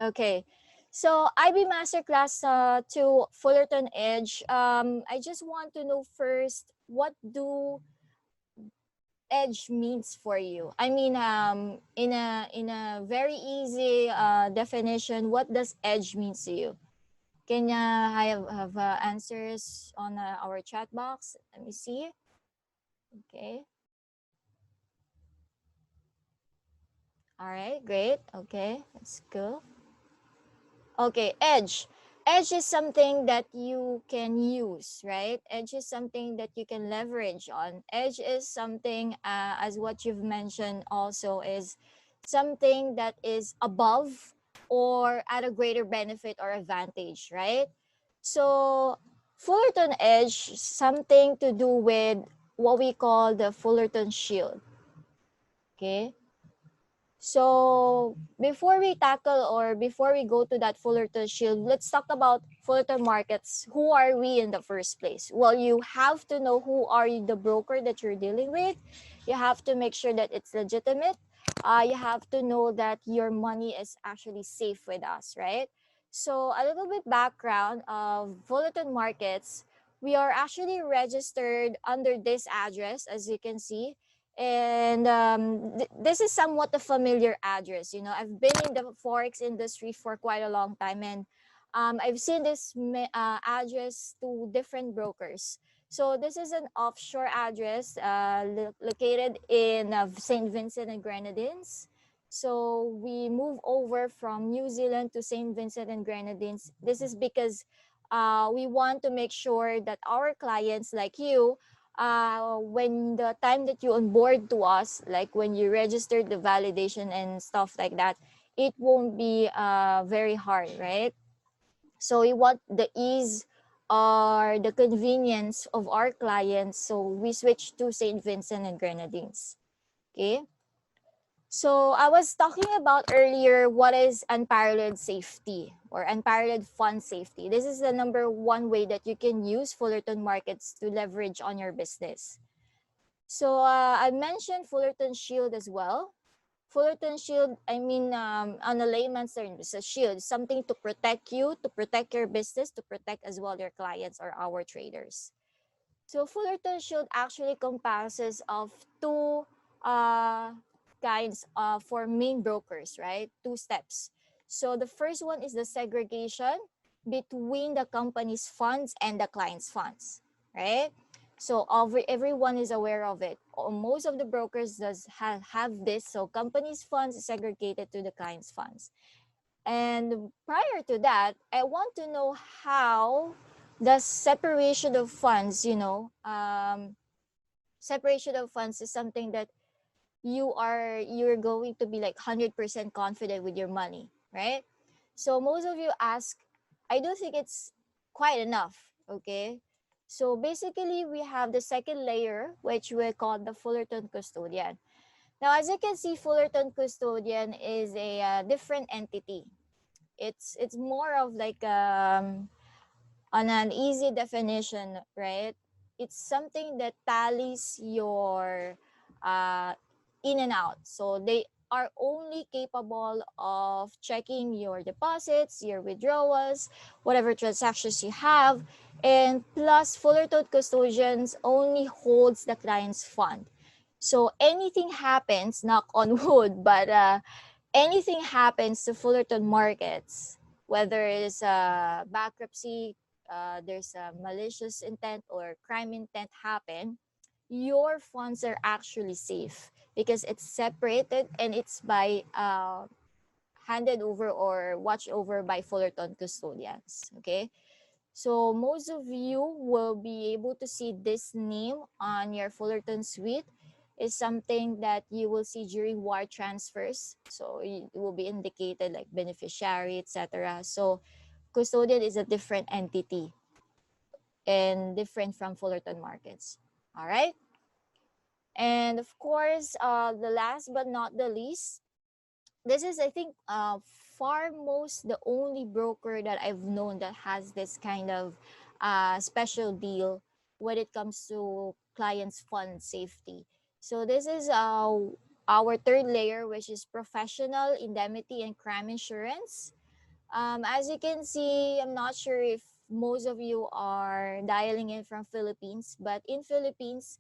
Okay. So IB Masterclass to Fullerton Edge. I just want to know first, what do edge means for you? I mean, in a very easy definition, what does edge means to you? Can I have answers on our chat box? Let me see. Okay. All right. Great. Okay. Let's go. Okay, edge. Edge is something that you can use, right? Edge is something that you can leverage on. Edge is something, as what you've mentioned also, is something that is above or at a greater benefit or advantage, right? So, Fullerton Edge, something to do with what we call the Fullerton Shield, okay? So before we tackle or before we go to that Fullerton Shield, let's talk about Fullerton Markets. Who are we in the first place? Well, you have to know who are you, the broker that you're dealing with. You have to make sure that it's legitimate. You have to know that your money is actually safe with us, right? So a little bit background of Fullerton Markets. We are actually registered under this address, as you can see, and this is somewhat a familiar address. You know, I've been in the forex industry for quite a long time, and I've seen this address to different brokers. So this is an offshore address located in St. Vincent and Grenadines. So we move over from New Zealand to St. Vincent and Grenadines. This is because we want to make sure that our clients like you, when the time that you onboard to us, like when you register the validation and stuff like that, it won't be very hard, right? So we want the ease or the convenience of our clients. So we switch to St. Vincent and Grenadines. Okay. So I was talking about earlier what is unparalleled safety or unparalleled fund safety. This is the number one way that you can use Fullerton Markets to leverage on your business. So I mentioned Fullerton Shield as well. Fullerton Shield, I mean, on a layman's term, it's a shield, something to protect you, to protect your business, to protect as well your clients or our traders. So Fullerton Shield actually compasses of two uh, kinds for main brokers, right? Two steps. So the first one is the segregation between the company's funds and the client's funds, right? So everyone is aware of it. Most of the brokers have this. So company's funds is segregated to the client's funds. And prior to that, I want to know how the separation of funds, separation of funds is something that you're going to be like 100% confident with your money, right? So most of you ask, I do think it's quite enough, okay? So basically, we have the second layer, which we call the Fullerton Custodian. Now, as you can see, Fullerton Custodian is a different entity. It's more of like on an easy definition, right? It's something that tallies your uh, in and out. So they are only capable of checking your deposits, your withdrawals, whatever transactions you have, and plus Fullerton Custodians only holds the client's fund. So anything happens, knock on wood, but anything happens to Fullerton Markets, whether it's a bankruptcy, there's a malicious intent or crime intent happen, your funds are actually safe because it's separated and it's by handed over or watched over by Fullerton custodians. Okay. So most of you will be able to see this name on your Fullerton suite is something that you will see during wire transfers. So it will be indicated like beneficiary, etc. So custodian is a different entity and different from Fullerton Markets. All right. And of course, the last but not the least, this is, I think, far most the only broker that I've known that has this kind of special deal when it comes to clients' fund safety. So this is our third layer, which is professional indemnity and crime insurance. As you can see, I'm not sure if most of you are dialing in from Philippines, but in Philippines,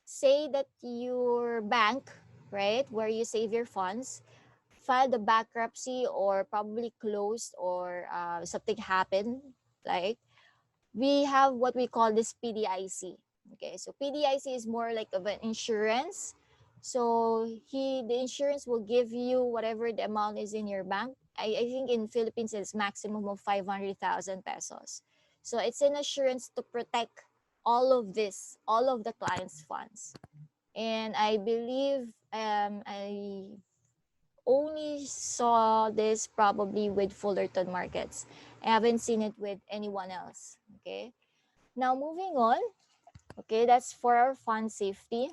say that your bank, right, where you save your funds, filed a bankruptcy or probably closed or something happened, like we have what we call this PDIC. Okay, so PDIC is more like of an insurance. So the insurance will give you whatever the amount is in your bank. I think in Philippines it's maximum of 500,000 pesos. So it's an assurance to protect all of this, all of the client's funds. And I believe I only saw this probably with Fullerton Markets. I haven't seen it with anyone else. Okay. Now moving on. Okay, that's for our fund safety.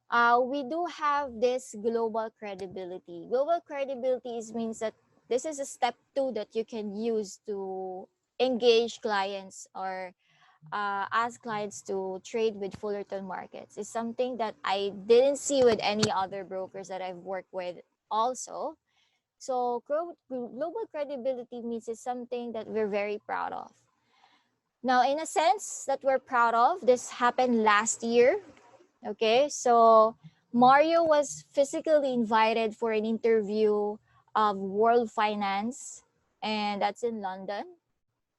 We do have this global credibility. Global credibility means that this is a step two that you can use to engage clients or ask clients to trade with Fullerton Markets. It's something that I didn't see with any other brokers that I've worked with also. So global credibility means it's something that we're very proud of. Now, in a sense that we're proud of, this happened last year. Okay, so Mario was physically invited for an interview of World Finance, and that's in London.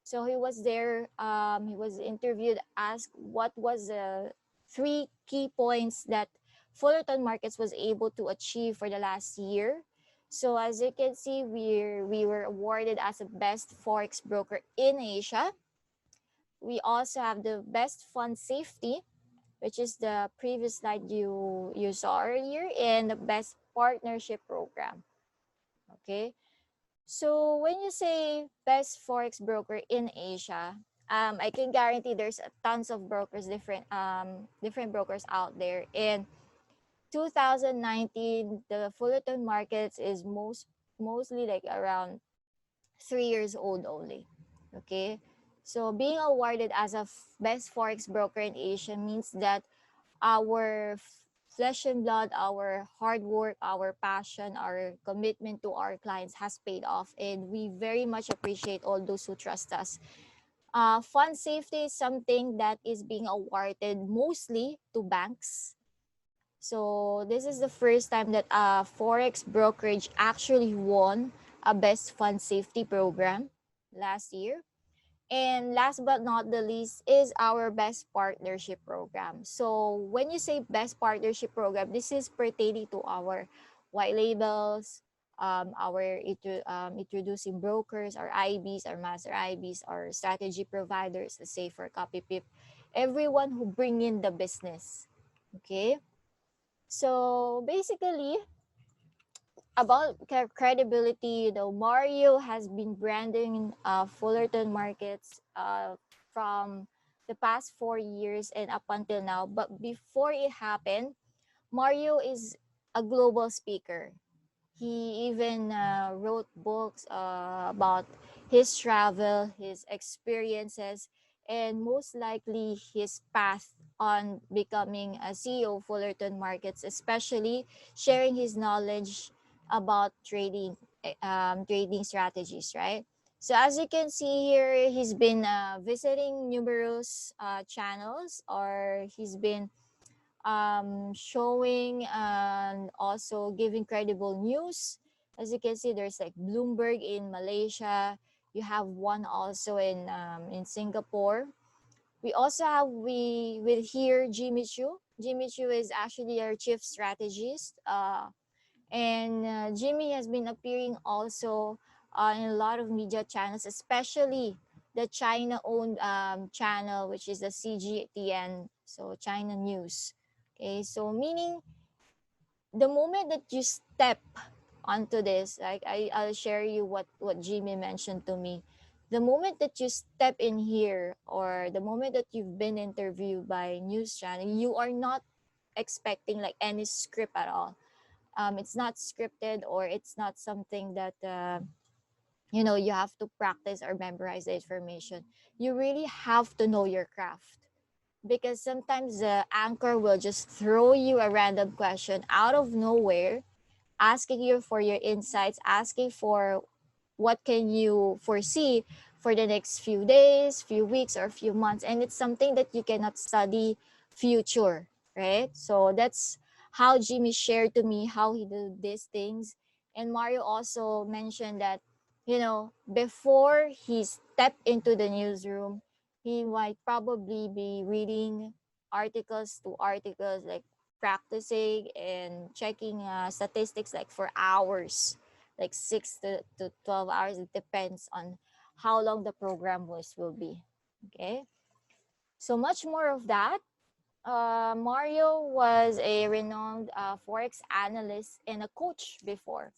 So he was there. He was interviewed, asked what was the three key points that Fullerton Markets was able to achieve for the last year. So as you can see, we were awarded as a best forex broker in Asia. We also have the best fund safety, which is the previous slide you saw earlier, and the best partnership program. Okay. So when you say best forex broker in Asia, I can guarantee there's tons of brokers, different brokers out there. In 2019, the Fullerton Markets is mostly like around 3 years old only. Okay, so being awarded as a best forex broker in Asia means that our flesh and blood, our hard work, our passion, our commitment to our clients has paid off, and we very much appreciate all those who trust us. Fund safety is something that is being awarded mostly to banks. So this is the first time that a forex brokerage actually won a best fund safety program last year. And last but not the least is our best partnership program. So when you say best partnership program, this is pertaining to our white labels, introducing brokers, our IBs, our master IBs, our strategy providers, let's say for copy pip, everyone who bring in the business. Okay. So basically, about credibility, Mario has been branding Fullerton Markets from the past 4 years and up until now. But before it happened, Mario is a global speaker. He even wrote books about his travel, his experiences, and most likely his path on becoming a CEO of Fullerton Markets, especially sharing his knowledge about trading strategies, right? So as you can see here, he's been visiting numerous channels, or he's been showing and also giving credible news. As you can see, there's like Bloomberg in Malaysia. You have one also in Singapore. We also have with here Jimmy Chu. Jimmy Chu is actually our chief strategist. And Jimmy has been appearing also in a lot of media channels, especially the China-owned channel, which is the CGTN, so China News. Okay, so meaning the moment that you step onto this, like I'll share you what Jimmy mentioned to me. The moment that you step in here, or the moment that you've been interviewed by news channel, you are not expecting like any script at all. It's not scripted, or it's not something that you have to practice or memorize the information. You really have to know your craft, because sometimes the anchor will just throw you a random question out of nowhere, asking you for your insights, asking for what can you foresee for the next few days, few weeks, or few months. And it's something that you cannot study future, right? So that's how Jimmy shared to me how he did these things. And Mario also mentioned that, before he stepped into the newsroom, he might probably be reading articles to articles, like practicing and checking statistics like for hours, like 6 to 12 hours. It depends on how long the program will be. Okay. So much more of that. Mario was a renowned Forex analyst and a coach before.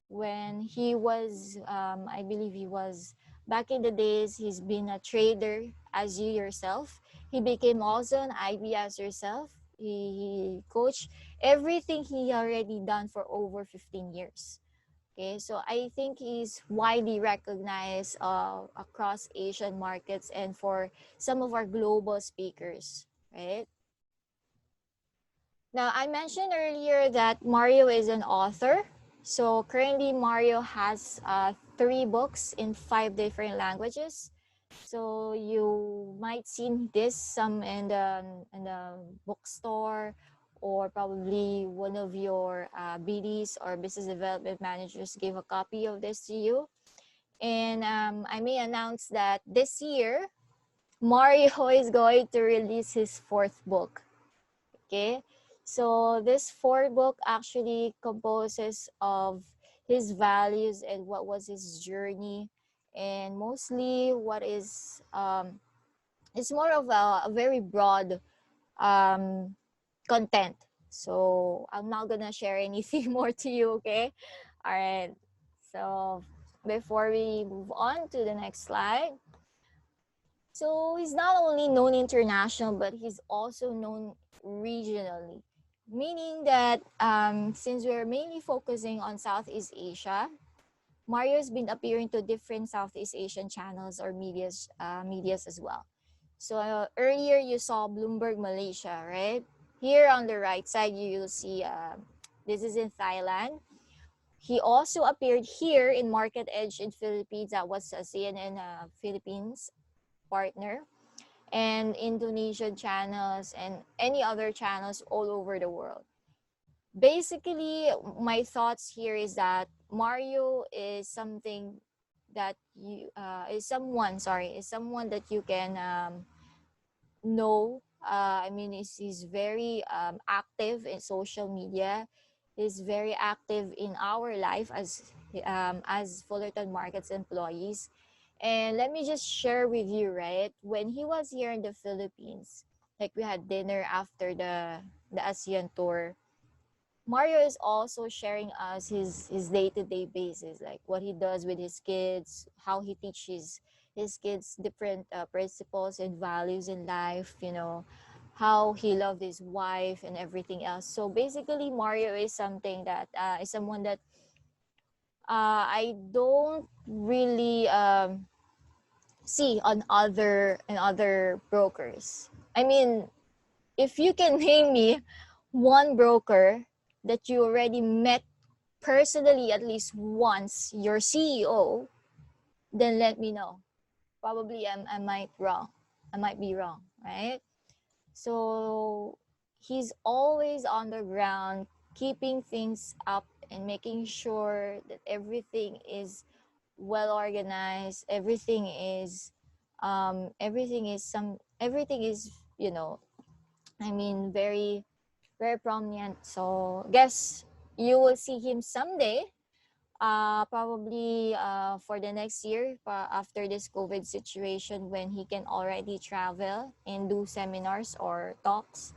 When he was, I believe he was back in the days, he's been a trader as you yourself. He became also an IB as yourself. He coached everything he already done for over 15 years. Okay, so I think he's widely recognized across Asian markets and for some of our global speakers, right? Now, I mentioned earlier that Mario is an author. So currently, Mario has 3 books in 5 different languages. So you might see this some in the bookstore, or probably one of your BDs or business development managers gave a copy of this to you. And I may announce that this year, Mario is going to release his 4th book. Okay, so this 4th book actually composes of his values and what was his journey, and mostly what is it's more of a very broad um, content. So I'm not gonna share anything more to you. Okay, all right. So before we move on to the next slide, so he's not only known international, but he's also known regionally, meaning that since we're mainly focusing on Southeast Asia, Mario's been appearing to different Southeast Asian channels or medias as well. So earlier you saw Bloomberg Malaysia, right? Here on the right side, you'll see this is in Thailand. He also appeared here in Market Edge in Philippines. That was a CNN Philippines partner, and Indonesian channels and any other channels all over the world. Basically, my thoughts here is that Mario is something that you is someone that you can know. I mean, he's very active in social media. He's very active in our life as Fullerton Markets employees. And let me just share with you, right? When he was here in the Philippines, like we had dinner after the ASEAN tour, Mario is also sharing us his day-to-day basis, like what he does with his kids, how he teaches his kids different principles and values in life, how he loved his wife and everything else. So basically, Mario is something that is someone that I don't really see on other brokers. I mean, if you can name me one broker that you already met personally at least once, your CEO, then let me know. Probably I might wrong. I might be wrong, right? So he's always on the ground, keeping things up and making sure that everything is well organized. Everything is I mean, very very prominent. So guess you will see him someday, probably for the next year, after this COVID situation, when he can already travel and do seminars or talks.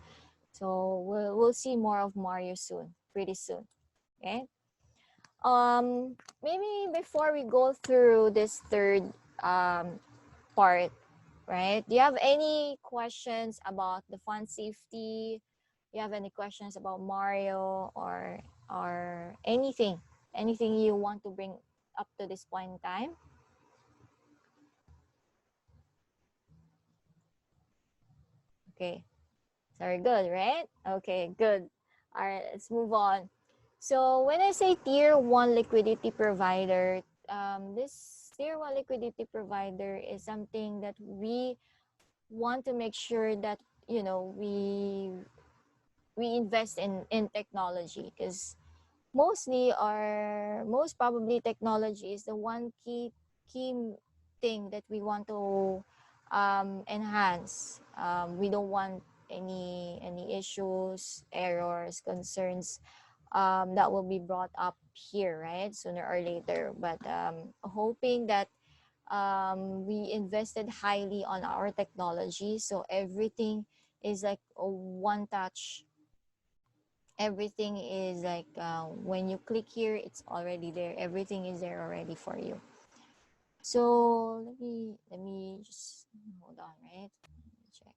So we'll see more of Mario soon, pretty soon. Okay. Maybe before we go through this third part, right? Do you have any questions about the fund safety? Do you have any questions about Mario or anything? Anything you want to bring up to this point in time? Okay. Very good, right? Okay, good. All right, let's move on. So when I say tier 1 liquidity provider, this tier one liquidity provider is something that we want to make sure that, you know, we invest in technology, because mostly, or most probably, technology is the one key thing that we want to enhance. We don't want any issues, errors, concerns that will be brought up here, right, sooner or later. But hoping that we invested highly on our technology, so everything is like a one touch. Everything is like, when you click here, it's already there. Everything is there already for you. So let me just hold on, right? Let me check.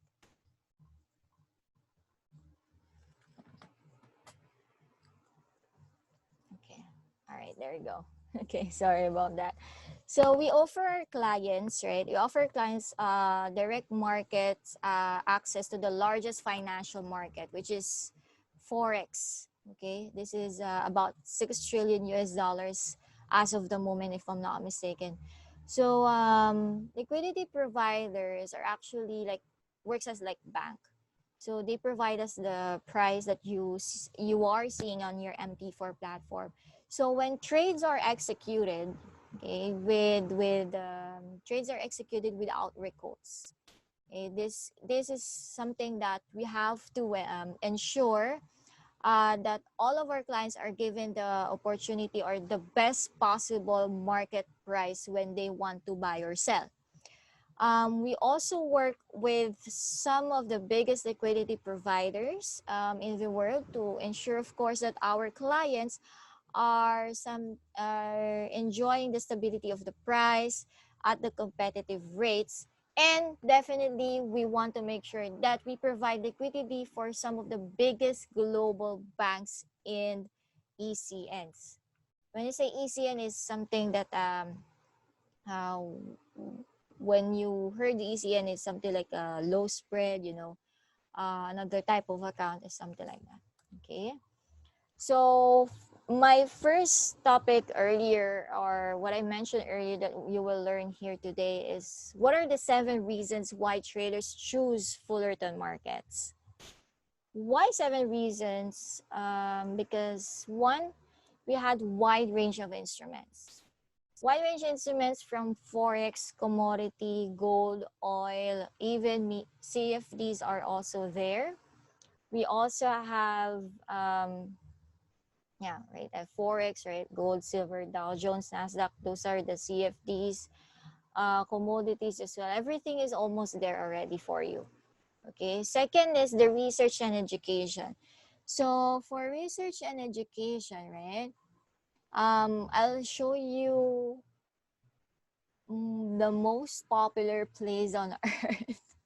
Okay. All right, there you go. Okay, sorry about that. So we offer our clients, right? We offer clients direct markets access to the largest financial market, which is Forex. Okay, this is about 6 trillion US dollars as of the moment, if I'm not mistaken. So liquidity providers are actually like works as like bank. So they provide us the price that you are seeing on your MT4 platform. So when trades are executed, okay, with trades are executed without recourse. Okay, this is something that we have to ensure that all of our clients are given the opportunity or the best possible market price when they want to buy or sell. We also work with some of the biggest liquidity providers in the world to ensure, of course, that our clients are enjoying the stability of the price at the competitive rates. And definitely, we want to make sure that we provide liquidity for some of the biggest global banks in ECNs. When you say ECN, is something that uh, when you heard the ECN, is something like a low spread, another type of account is something like that. Okay. So my first topic earlier, or what I mentioned earlier that you will learn here today, is what are the 7 reasons why traders choose Fullerton Markets? Why 7 reasons? Because one, we had wide range of instruments. Wide range instruments from Forex, commodity, gold, oil, even CFDs are also there. We also have, right, Forex, right, gold, silver, Dow Jones, Nasdaq, those are the CFDs, commodities as well. Everything is almost there already for you. Okay, second is the research and education. So for research and education, right, I'll show you the most popular place on earth.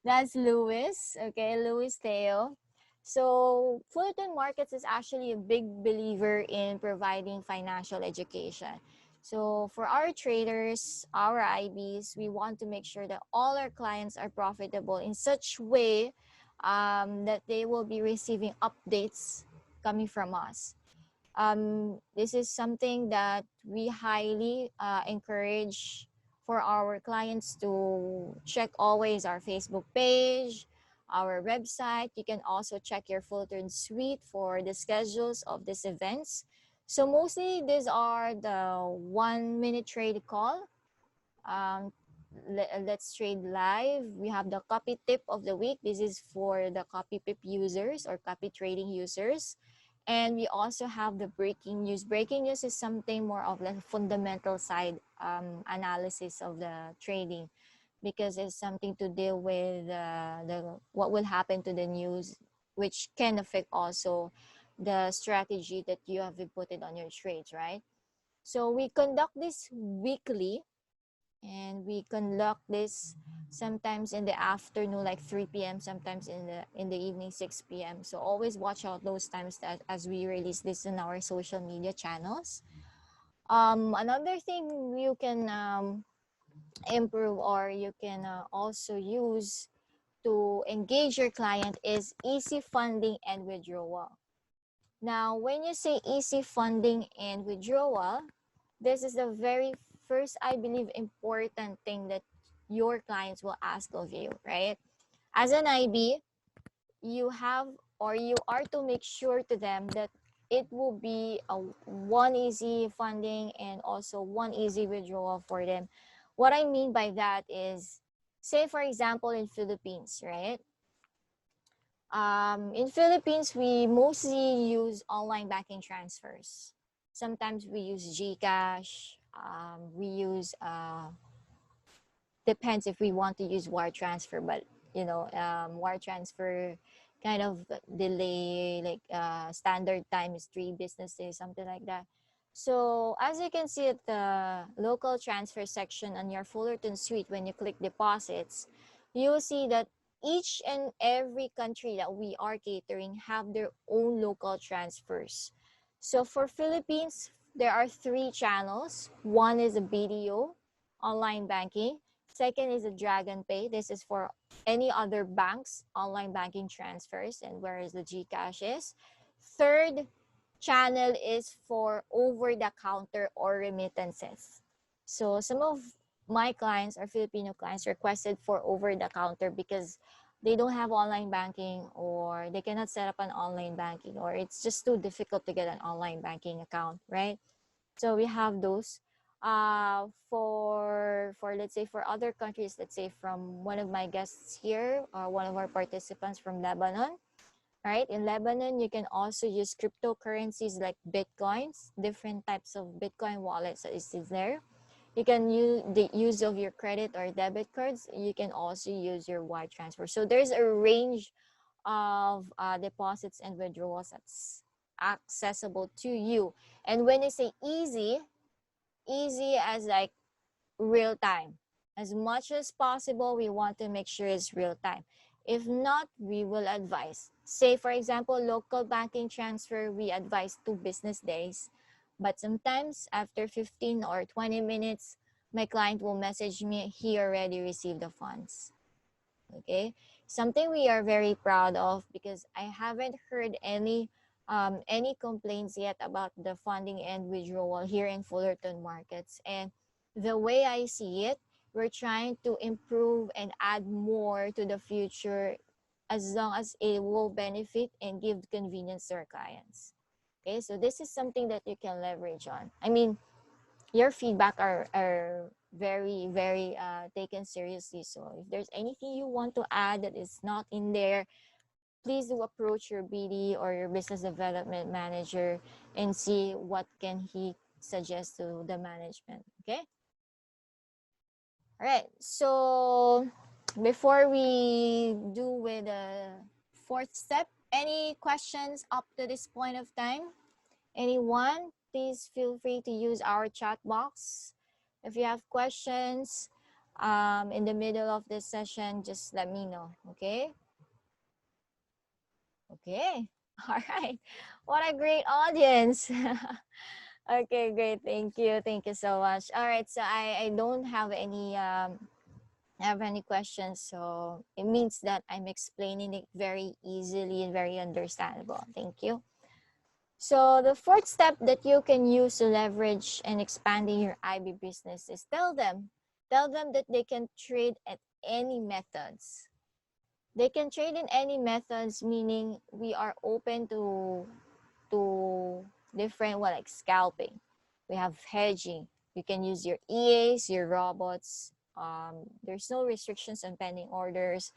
That's Lewis, okay, Lewis Theo. So Fullerton Markets is actually a big believer in providing financial education. So for our traders, our IBs, we want to make sure that all our clients are profitable in such way that they will be receiving updates coming from us. This is something that we highly encourage for our clients to check always our Facebook page, our website. You can also check your Fullerton suite for the schedules of these events. So mostly these are the 1-minute trade call. Let's trade live. We have the copy tip of the week. This is for the copy pip users or copy trading users. And we also have the breaking news. Breaking news is something more of the fundamental side analysis of the trading, because it's something to deal with the what will happen to the news, which can affect also the strategy that you have inputted on your trades, right? So we conduct this weekly, and we conduct this sometimes in the afternoon like 3 p.m., sometimes in the evening 6 p.m. So always watch out those times that as we release this in our social media channels. Another thing you can improve, or you can also use to engage your client, is easy funding and withdrawal. Now when you say easy funding and withdrawal, this is the very first, I believe, important thing that your clients will ask of you, right? As an IB, you have, or you are to make sure to them that it will be a one easy funding and also one easy withdrawal for them. What I mean by that is, say for example in Philippines, right? In Philippines, we mostly use online banking transfers. Sometimes we use GCash. We use depends if we want to use wire transfer, but wire transfer kind of delay, like standard time is 3 business days, something like that. So as you can see at the local transfer section on your Fullerton suite, when you click deposits, you'll see that each and every country that we are catering have their own local transfers. So for Philippines, there are 3 channels. One is a BDO, online banking. Second is a Dragon Pay. This is for any other bank's online banking transfers, and whereas the GCash is. Third channel is for over-the-counter or remittances. So some of my clients or Filipino clients requested for over-the-counter because they don't have online banking, or they cannot set up an online banking, or it's just too difficult to get an online banking account, right? So we have those. For let's say for other countries, let's say from one of my guests here, or one of our participants from Lebanon, right? In Lebanon, you can also use cryptocurrencies like Bitcoins, different types of Bitcoin wallets that is there. You can use the use of your credit or debit cards. You can also use your wire transfer. So there's a range of deposits and withdrawals that's accessible to you. And when you say easy, easy as like real time. As much as possible, we want to make sure it's real time. If not, we will advise. Say, for example, local banking transfer, we advise 2 business days. But sometimes after 15 or 20 minutes, my client will message me, he already received the funds. Okay, something we are very proud of, because I haven't heard any complaints yet about the funding and withdrawal here in Fullerton Markets. And the way I see it, we're trying to improve and add more to the future, as long as it will benefit and give convenience to our clients. Okay, so this is something that you can leverage on. I mean, your feedback are very, very taken seriously. So if there's anything you want to add that is not in there, please do approach your BD or your business development manager and see what can he suggest to the management. Okay. All right. So before we do with the 4th step, any questions up to this point of time? Anyone? Please feel free to use our chat box. If you have questions in the middle of this session, just let me know, okay? Okay, all right. What a great audience. Okay, great. Thank you. Thank you so much. All right, so I don't have any questions, so it means that I'm explaining it very easily and very understandable. Thank you. So the 4th step that you can use to leverage and expanding your IB business is tell them that they can trade at any methods. They can trade in any methods, meaning we are open to different, like scalping. We have hedging. You can use your EAs, your robots. There's no restrictions on pending orders.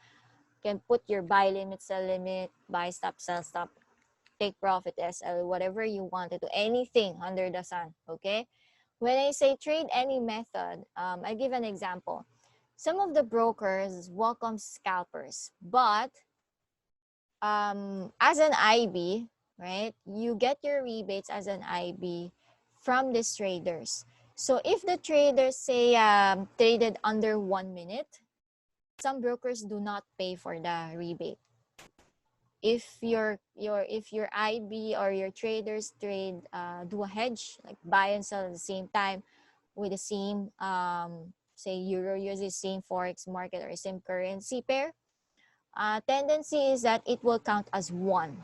You can put your buy limit, sell limit, buy stop, sell stop, take profit, SL, whatever you want to do, anything under the sun, okay? When I say trade any method, I give an example. Some of the brokers welcome scalpers, but as an IB, right, you get your rebates as an IB from these traders. So if the traders say traded under 1 minute, some brokers do not pay for the rebate. If your IB or your traders trade do a hedge, like buy and sell at the same time with the same say euro USD, same forex market or same currency pair, tendency is that it will count as 1,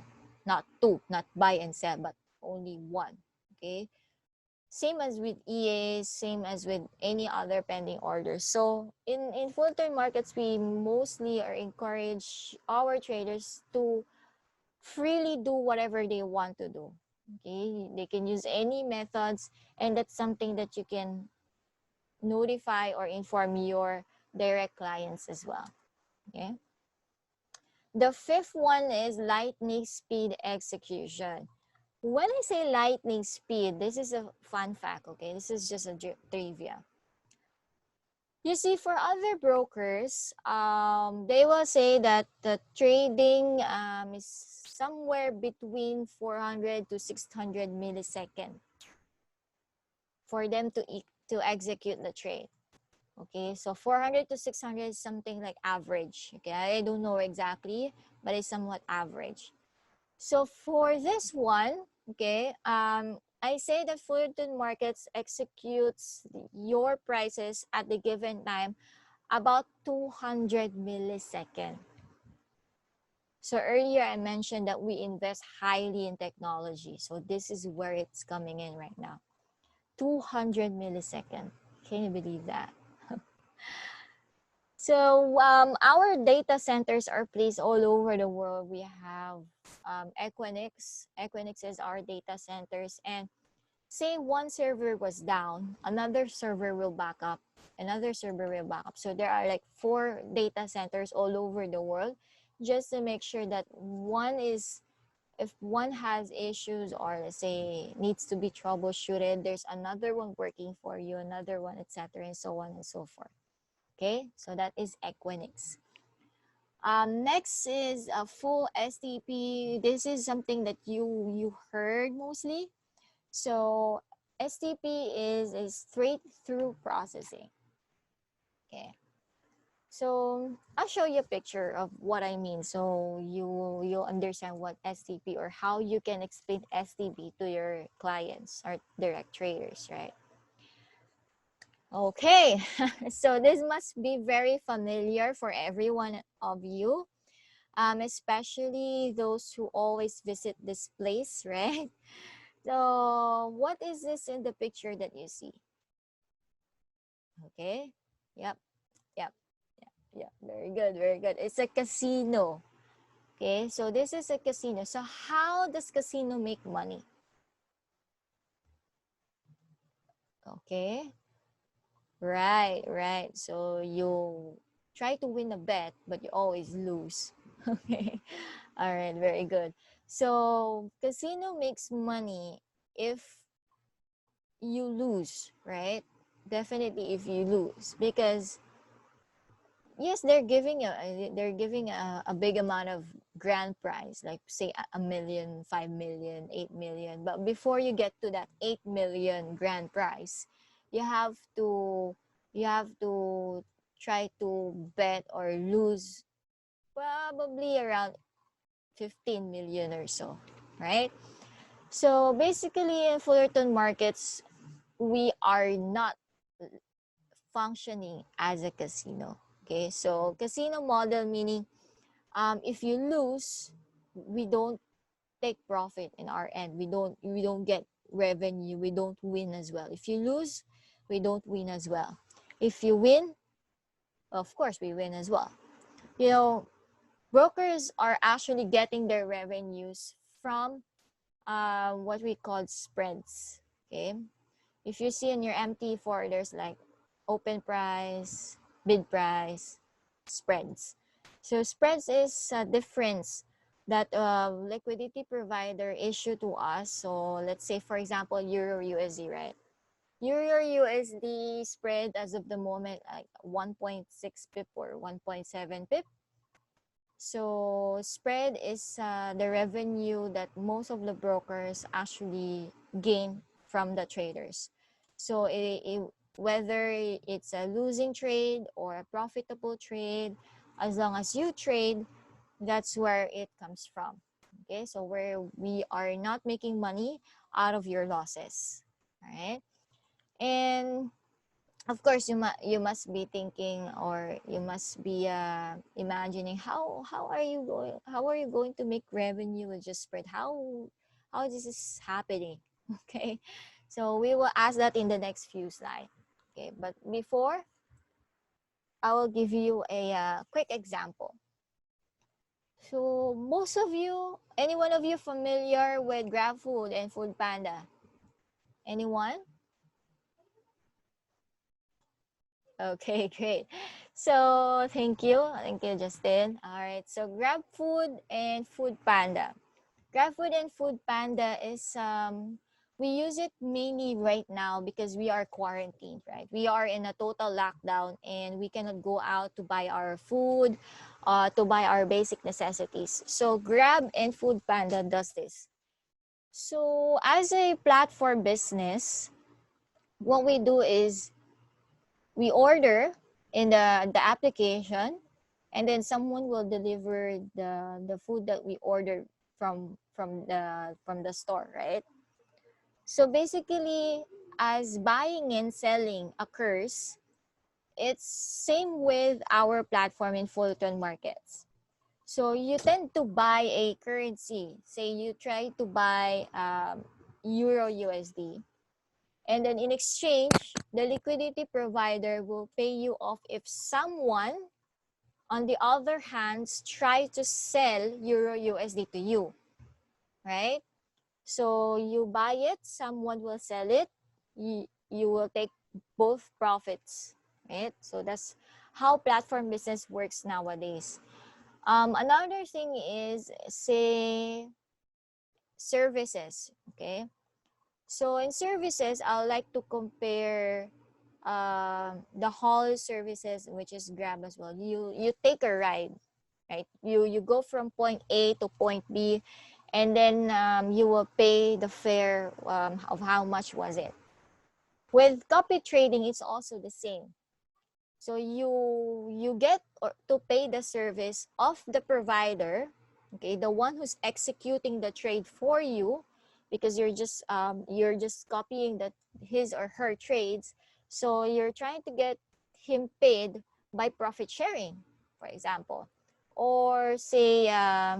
not 2, not buy and sell, but only 1. Okay, Same as with EAs, same as with any other pending orders. So in Fullerton Markets, we mostly are encourage our traders to freely do whatever they want to do. Okay, they can use any methods, and that's something that you can notify or inform your direct clients as well. Okay. The fifth one is lightning speed execution. When I say lightning speed, this is a fun fact, okay? This is just a trivia. You see, for other brokers, they will say that the trading is somewhere between 400 to 600 milliseconds for them to execute the trade. Okay, so 400 to 600 is something like average. Okay, I don't know exactly, but it's somewhat average. So for this one, okay, I say that Fullerton Markets executes your prices at the given time about 200 milliseconds. So earlier I mentioned that we invest highly in technology. So this is where it's coming in right now. 200 milliseconds. Can you believe that? So our data centers are placed all over the world. We have Equinix. Equinix is our data centers. And say one server was down, another server will back up, another server will back up. So there are like 4 data centers all over the world just to make sure that if one has issues or let's say needs to be troubleshooted, there's another one working for you, another one, etc., and so on and so forth. Okay, so that is Equinix. Next is a full STP. This is something that you heard mostly. So STP is a straight through processing. Okay. So I'll show you a picture of what I mean, so you'll understand what STP or how you can explain STP to your clients or direct traders, right? Okay, so this must be very familiar for every one of you, especially those who always visit this place, right? So what is this in the picture that you see? Okay, yep, yep, yep, yep, very good, very good. It's a casino. Okay, so this is a casino. So how does casino make money? Okay, right, right. So you try to win a bet, but you always lose. Okay, all right, very good. So casino makes money if you lose, right? Definitely if you lose, because yes, they're giving a big amount of grand prize, like say a million, 5 million, 8 million. But before you get to that 8 million grand prize, you have to you have to try to bet or lose probably around 15 million or so, right? So basically in Fullerton Markets, we are not functioning as a casino. Okay, so casino model meaning if you lose, we don't take profit in our end. We don't get revenue. We don't win as well. If you lose, we don't win as well. If you win, of course we win as well. You know, brokers are actually getting their revenues from what we call spreads. Okay, if you see in your MT4, there's like open price, bid price, spreads. So spreads is a difference that liquidity provider issue to us. So let's say, for example, Euro USD, right? Euro USD spread as of the moment like 1.6 pip or 1.7 pip. So spread is the revenue that most of the brokers actually gain from the traders. So whether it's a losing trade or a profitable trade, as long as you trade, that's where it comes from. Okay, so where we are not making money out of your losses. All right, and of course you must be thinking, or you must be imagining how are you going to make revenue with just spread, how this is happening. Okay, So we will ask that in the next few slides. Okay, but before, I will give you a quick example. So most of you, any one of you familiar with GrabFood and Food Panda? Anyone? Okay, great. So thank you, Justin. All right, so GrabFood and Food Panda. GrabFood and Food Panda is we use it mainly right now because we are quarantined, right? We are in a total lockdown and we cannot go out to buy our food, to buy our basic necessities. So Grab and Food Panda does this. So as a platform business, what we do is we order in the application, and then someone will deliver the food that we ordered from the store, right? So basically, as buying and selling occurs, it's same with our platform in Fullerton Markets. So you tend to buy a currency. Say you try to buy Euro USD. And then in exchange, the liquidity provider will pay you off if someone, on the other hand, tries to sell Euro USD to you, right? So you buy it, someone will sell it, you will take both profits, right? So that's how platform business works nowadays. Another thing is, say, services, okay? So in services, I like to compare the haul services, which is Grab as well. You take a ride, right? You go from point A to point B, and then you will pay the fare of how much was it. With copy trading, it's also the same. So you get to pay the service of the provider, okay, the one who's executing the trade for you, because you're just copying his or her trades. So you're trying to get him paid by profit sharing, for example, or say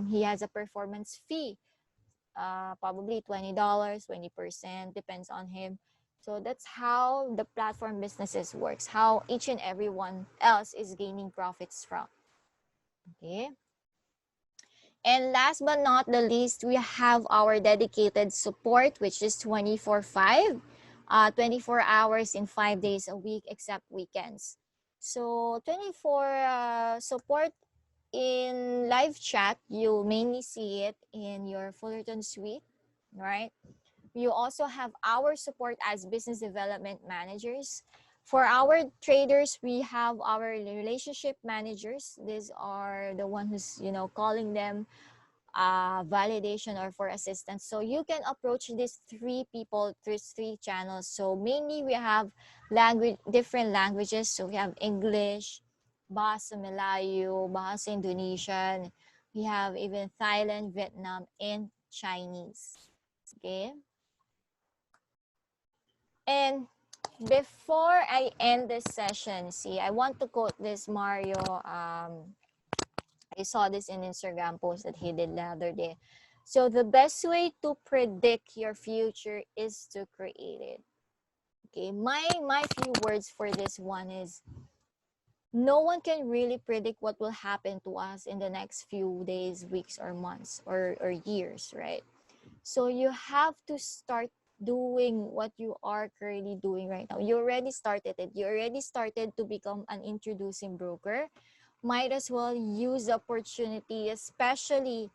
he has a performance fee, probably $20, 20%, depends on him. So that's how the platform businesses works, how each and everyone else is gaining profits from. Okay. And last but not the least, we have our dedicated support, which is 24/5, 24 hours in 5 days a week, except weekends. So 24 support in live chat, you mainly see it in your Fullerton suite, right? You also have our support as business development managers. For our traders, we have our relationship managers. These are the one who's, calling them validation or for assistance. So you can approach these three people through three channels. So mainly we have different languages. So we have English, Bahasa Melayu, Bahasa Indonesian. We have even Thailand, Vietnam, and Chinese. Okay. And before I end this session, see, I want to quote this Mario. I saw this in Instagram post that he did the other day. So the best way to predict your future is to create it. Okay, my few words for this one is, no one can really predict what will happen to us in the next few days, weeks, or months, or years, right? So you have to start doing what you are currently doing right now. You already started it. You already started to become an introducing broker. Might as well use the opportunity, especially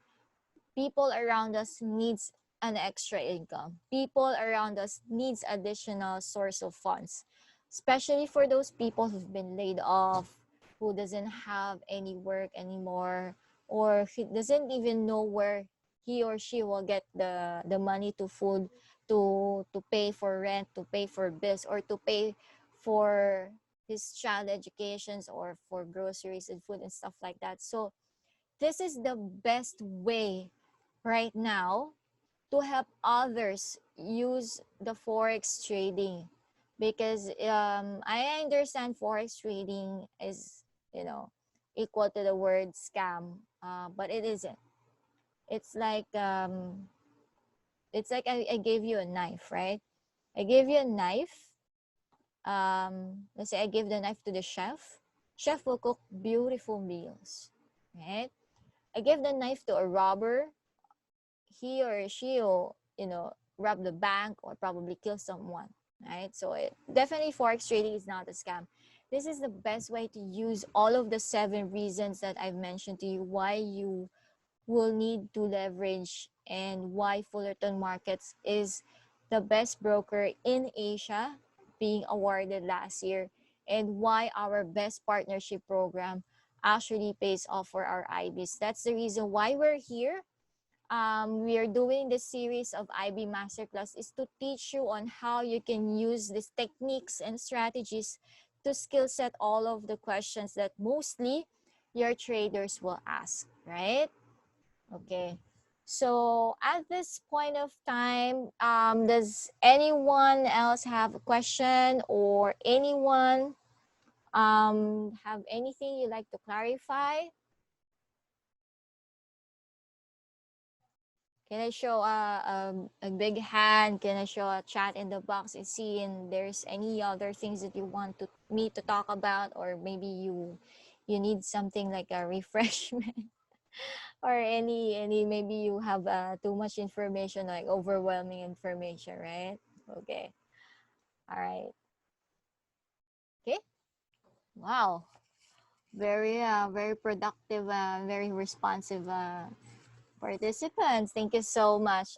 people around us needs an extra income. People around us needs additional source of funds, especially for those people who've been laid off, who doesn't have any work anymore, or he doesn't even know where he or she will get the money to food, to pay for rent, to pay for bills, or to pay for his child educations, or for groceries and food and stuff like that. So this is the best way right now to help others use the forex trading, because I understand forex trading is, equal to the word scam, but it isn't. It's like I gave you a knife, right? I give you a knife. Let's say I give the knife to the chef. Chef will cook beautiful meals, right? I give the knife to a robber. He or she will, rob the bank or probably kill someone, right? So definitely forex trading is not a scam. This is the best way to use all of the 7 reasons that I've mentioned to you why you will need to leverage and why Fullerton Markets is the best broker in Asia, being awarded last year, and why our best partnership program actually pays off for our IBs. That's the reason why we're here. We are doing this series of IB Masterclass is to teach you on how you can use these techniques and strategies to skill set all of the questions that mostly your traders will ask, right? Okay. So at this point of time, does anyone else have a question or anyone have anything you'd like to clarify? Can I show a big hand? Can I show a chat in the box and see if there's any other things that you want me to talk about, or maybe you need something like a refreshment or any maybe you have too much information, like overwhelming information, right? Okay. All right. Okay. Wow. Very productive, very responsive participants. Thank you so much.